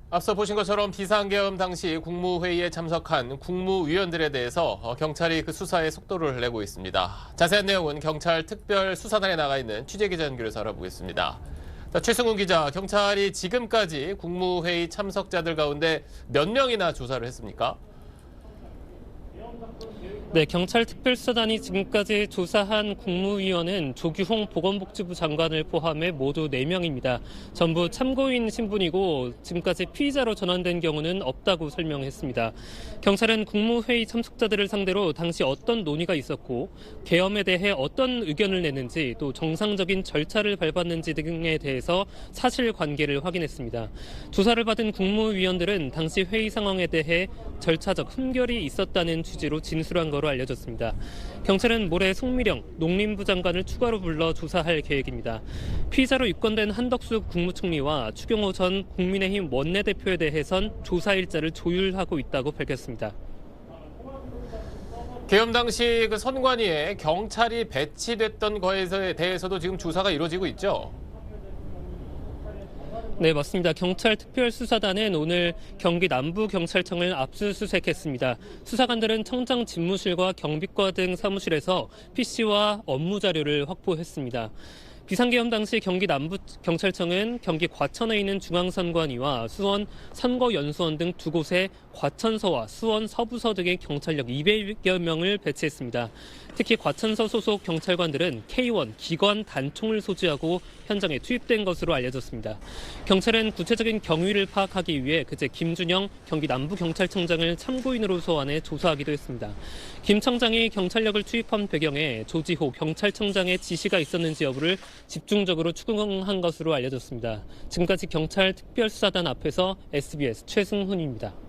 앞서 보신 것처럼 비상계엄 당시 국무회의에 참석한 국무위원들에 대해서 경찰이 그 수사에 속도를 내고 있습니다. 자세한 내용은 경찰 특별수사단에 나가 있는 취재기자 연결해서 알아보겠습니다. 자, 최승훈 기자, 경찰이 지금까지 국무회의 참석자들 가운데 몇 명이나 조사를 했습니까? 네, 경찰 특별수사단이 지금까지 조사한 국무위원은 조규홍 보건복지부 장관을 포함해 모두 4명입니다. 전부 참고인 신분이고 지금까지 피의자로 전환된 경우는 없다고 설명했습니다. 경찰은 국무회의 참석자들을 상대로 당시 어떤 논의가 있었고 계엄에 대해 어떤 의견을 냈는지 또 정상적인 절차를 밟았는지 등에 대해서 사실관계를 확인했습니다. 조사를 받은 국무위원들은 당시 회의 상황에 대해 절차적 흠결이 있었다는 취지로 진술한 거로 알려졌습니다. 경찰은 모레 송미령 농림부 장관을 추가로 불러 조사할 계획입니다. 피의자로 입건된 한덕수 국무총리와 추경호 전 국민의힘 원내대표에 대해선 조사 일자를 조율하고 있다고 밝혔습니다. 계엄 당시 그 선관위에 경찰이 배치됐던 거에 대해서도 지금 조사가 이루어지고 있죠? 네, 맞습니다. 경찰 특별수사단은 오늘 경기 남부경찰청을 압수수색했습니다. 수사관들은 청장 집무실과 경비과 등 사무실에서 PC와 업무 자료를 확보했습니다. 비상계엄 당시 경기 남부경찰청은 경기 과천에 있는 중앙선관위와 수원 선거연수원 등 두 곳에 과천서와 수원 서부서 등의 경찰력 200여 명을 배치했습니다. 특히 과천서 소속 경찰관들은 K1 기관 단총을 소지하고 현장에 투입된 것으로 알려졌습니다. 경찰은 구체적인 경위를 파악하기 위해 그제 김준영 경기 남부경찰청장을 참고인으로 소환해 조사하기도 했습니다. 김 청장이 경찰력을 투입한 배경에 조지호 경찰청장의 지시가 있었는지 여부를 집중적으로 추궁한 것으로 알려졌습니다. 지금까지 경찰 특별수사단 앞에서 SBS 최승훈입니다.